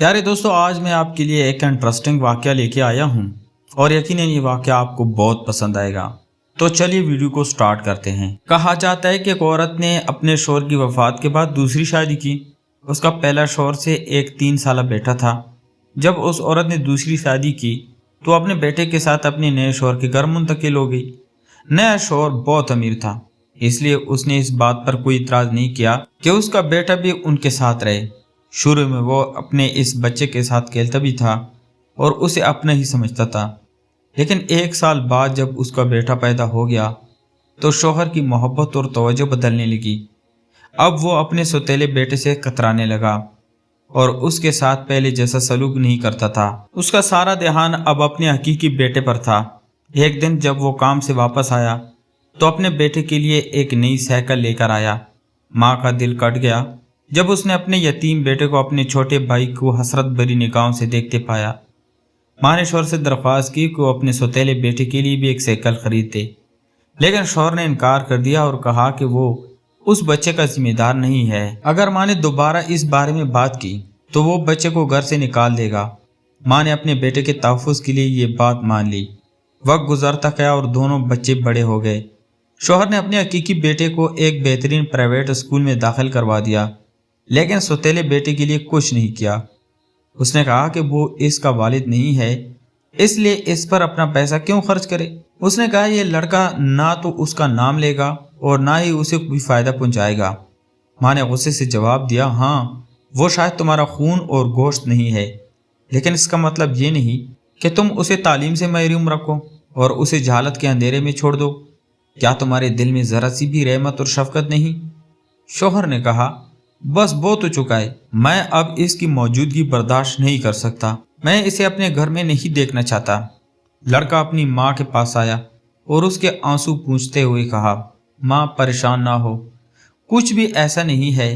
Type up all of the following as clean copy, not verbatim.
प्यारे दोस्तों, आज मैं आपके लिए एक इंटरेस्टिंग वाक़या लेके आया हूँ और यकीनन ये वाक़या आपको बहुत पसंद आएगा। तो चलिए वीडियो को स्टार्ट करते हैं। कहा जाता है कि एक औरत ने अपने शौहर की वफ़ात के बाद दूसरी शादी की। उसका पहला शौहर से एक 3 साल बेटा था। जब उस औरत ने दूसरी शादी की तो अपने बेटे के साथ अपने नए शौहर के घर मुंतकिल हो गई। नया शौहर बहुत अमीर था, इसलिए उसने इस बात पर कोई इतराज़ नहीं किया कि उसका बेटा भी उनके साथ रहे। शुरू में वो अपने इस बच्चे के साथ खेलता भी था और उसे अपना ही समझता था, लेकिन 1 साल बाद जब उसका बेटा पैदा हो गया तो शौहर की मोहब्बत और तवज्जो बदलने लगी। अब वो अपने सौतेले बेटे से कतराने लगा और उसके साथ पहले जैसा सलूक नहीं करता था। उसका सारा ध्यान अब अपने हकीकी बेटे पर था। एक दिन जब वो काम से वापस आया तो अपने बेटे के लिए एक नई साइकिल लेकर आया। माँ का दिल कट गया जब उसने अपने यतीम बेटे को अपने छोटे भाई को हसरत भरी निगाहों से देखते पाया। माँ ने शौहर से दरख्वास्त की कि वो अपने सौतेले बेटे के लिए भी एक साइकिल खरीद दे, लेकिन शौहर ने इनकार कर दिया और कहा कि वो उस बच्चे का जिम्मेदार नहीं है। अगर माँ ने दोबारा इस बारे में बात की तो वो बच्चे को घर से निकाल देगा। माँ ने अपने बेटे के तहफ़्फ़ुज़ के लिए ये बात मान ली। वक्त गुजरता गया और दोनों बच्चे बड़े हो गए। शौहर ने अपने हकीकी बेटे को एक बेहतरीन प्राइवेट स्कूल में दाखिल करवा दिया, लेकिन सौतेले बेटे के लिए कुछ नहीं किया। उसने कहा कि वो इसका वालिद नहीं है, इसलिए इस पर अपना पैसा क्यों खर्च करे। उसने कहा यह लड़का ना तो उसका नाम लेगा और ना ही उसे कोई फ़ायदा पहुंचाएगा। माँ ने गुस्से से जवाब दिया, हाँ, वो शायद तुम्हारा खून और गोश्त नहीं है, लेकिन इसका मतलब ये नहीं कि तुम उसे तालीम से महरूम रखो और उसे जहालत के अंधेरे में छोड़ दो। क्या तुम्हारे दिल में ज़रा सी भी रहमत और शफकत नहीं? शौहर ने कहा, बस बहुत हो चुका है, मैं अब इसकी मौजूदगी बर्दाश्त नहीं कर सकता। मैं इसे अपने घर में नहीं देखना चाहता। लड़का अपनी माँ के पास आया और उसके आंसू पूंछते हुए कहा, माँ परेशान ना हो, कुछ भी ऐसा नहीं है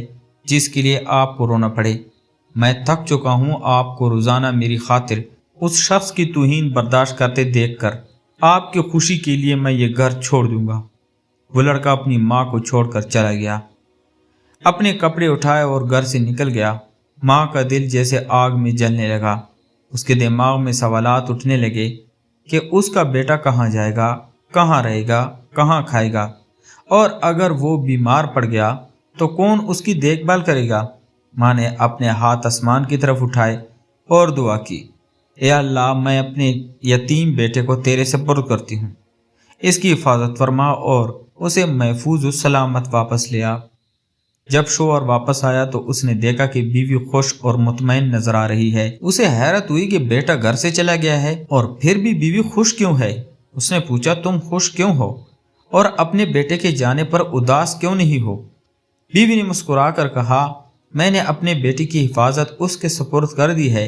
जिसके लिए आपको रोना पड़े। मैं थक चुका हूँ आपको रोज़ाना मेरी खातिर उस शख्स की तौहीन बर्दाश्त करते देखकर। आपकी खुशी के लिए मैं ये घर छोड़ दूंगा। वो लड़का अपनी माँ को छोड़कर चला गया, अपने कपड़े उठाए और घर से निकल गया। माँ का दिल जैसे आग में जलने लगा। उसके दिमाग में सवालात उठने लगे कि उसका बेटा कहाँ जाएगा, कहाँ रहेगा, कहाँ खाएगा, और अगर वो बीमार पड़ गया तो कौन उसकी देखभाल करेगा। माँ ने अपने हाथ आसमान की तरफ उठाए और दुआ की, ए अल्लाह, मैं अपने यतीम बेटे को तेरे सुपुर्द करती हूँ। इसकी हिफाजत फरमा और उसे महफूज सलामत वापस ले आ। जब शौहर वापस आया तो उसने देखा कि बीवी खुश और मुतमईन नजर आ रही है। उसे हैरत हुई कि बेटा घर से चला गया है और फिर भी बीवी खुश क्यों है। उसने पूछा, तुम खुश क्यों हो और अपने बेटे के जाने पर उदास क्यों नहीं हो? बीवी ने मुस्कुराकर कहा, मैंने अपने बेटे की हिफाजत उसके सुपुर्द कर दी है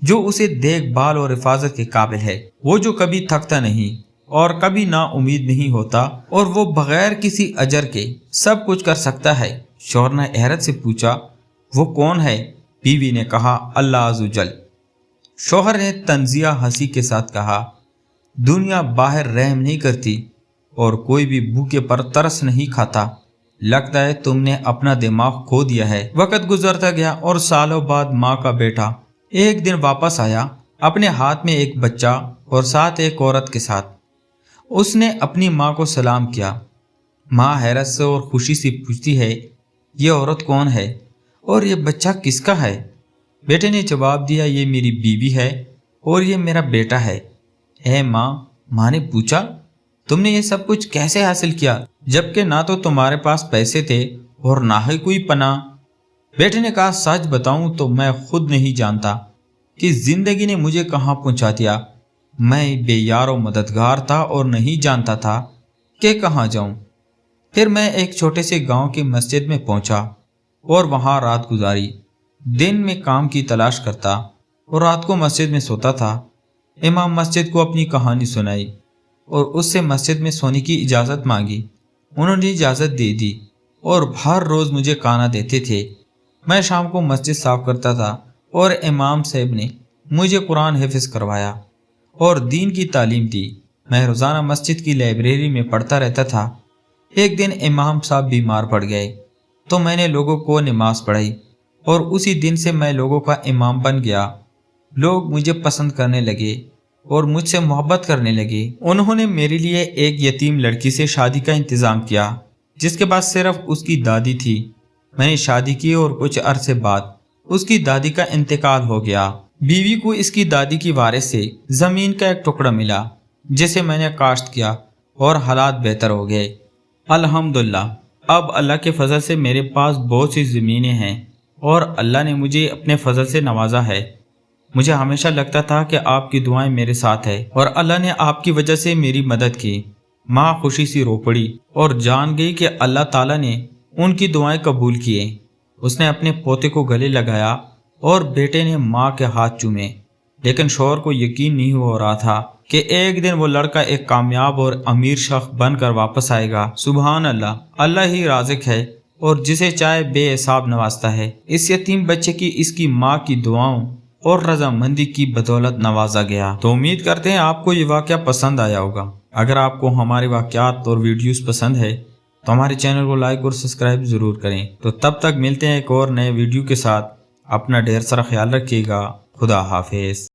जो उसे देखभाल और हिफाजत के काबिल है। वो जो कभी थकता नहीं और कभी ना उम्मीद नहीं होता और वो बगैर किसी अजर के सब कुछ कर सकता है। शौहर ने हैरत से पूछा, वो कौन है? बीवी ने कहा, अल्लाह अज़्ज़वजल। शौहर ने तंजिया हंसी के साथ कहा, दुनिया बाहर रहम नहीं करती और कोई भी भूखे पर तरस नहीं खाता। लगता है तुमने अपना दिमाग खो दिया है। वक्त गुजरता गया और सालों बाद माँ का बेटा एक दिन वापस आया, अपने हाथ में एक बच्चा और साथ एक औरत के साथ। उसने अपनी माँ को सलाम किया। माँ हैरत से और खुशी से पूछती है, ये औरत कौन है और ये बच्चा किसका है? बेटे ने जवाब दिया, ये मेरी बीवी है और ये मेरा बेटा है। ए माँ, माँ ने पूछा, तुमने ये सब कुछ कैसे हासिल किया जबकि ना तो तुम्हारे पास पैसे थे और ना ही कोई पनाह? बेटे ने कहा, सच बताऊं तो मैं खुद नहीं जानता कि जिंदगी ने मुझे कहाँ पहुँचा दिया। मैं बेयारो मददगार था और नहीं जानता था कि कहाँ जाऊं। फिर मैं एक छोटे से गांव की मस्जिद में पहुंचा और वहां रात गुजारी। दिन में काम की तलाश करता और रात को मस्जिद में सोता था। इमाम मस्जिद को अपनी कहानी सुनाई और उससे मस्जिद में सोने की इजाज़त मांगी। उन्होंने इजाज़त दे दी और हर रोज़ मुझे खाना देते थे। मैं शाम को मस्जिद साफ करता था और इमाम साहब ने मुझे कुरान हिफ्ज़ करवाया और दीन की तालीम दी। मैं रोज़ाना मस्जिद की लाइब्रेरी में पढ़ता रहता था। एक दिन इमाम साहब बीमार पड़ गए तो मैंने लोगों को नमाज पढ़ाई और उसी दिन से मैं लोगों का इमाम बन गया। लोग मुझे पसंद करने लगे और मुझसे मोहब्बत करने लगे। उन्होंने मेरे लिए एक यतीम लड़की से शादी का इंतज़ाम किया जिसके पास सिर्फ उसकी दादी थी। मैंने शादी की और कुछ अरसे बाद उसकी दादी का इंतकाल हो गया। बीवी को इसकी दादी की वारिस से ज़मीन का एक टुकड़ा मिला जिसे मैंने काश्त किया और हालात बेहतर हो गए अल्हम्दुलिल्लाह। अब अल्लाह के फजल से मेरे पास बहुत सी ज़मीनें हैं और अल्लाह ने मुझे अपने फजल से नवाजा है। मुझे हमेशा लगता था कि आपकी दुआएं मेरे साथ है और अल्लाह ने आपकी वजह से मेरी मदद की। माँ खुशी सी रो पड़ी और जान गई कि अल्लाह ताला ने उनकी दुआएं कबूल किए। उसने अपने पोते को गले लगाया और बेटे ने माँ के हाथ चूमे, लेकिन शौहर को यकीन नहीं हो रहा था कि एक दिन वो लड़का एक कामयाब और अमीर शख्स बनकर वापस आएगा। सुभान अल्लाह, अल्लाह ही राज़िक है और जिसे चाहे बेहिसाब नवाजता है। इस यतीम बच्चे की इसकी माँ की दुआओं और रजामंदी की बदौलत नवाजा गया। तो उम्मीद करते हैं आपको ये वाक़या पसंद आया होगा। अगर आपको हमारे वाक़यात और वीडियोस पसंद है तो हमारे चैनल को लाइक और सब्सक्राइब ज़रूर करें। तो तब तक मिलते हैं एक और नए वीडियो के साथ। अपना ढेर सारा ख्याल रखिएगा। खुदा हाफिज़।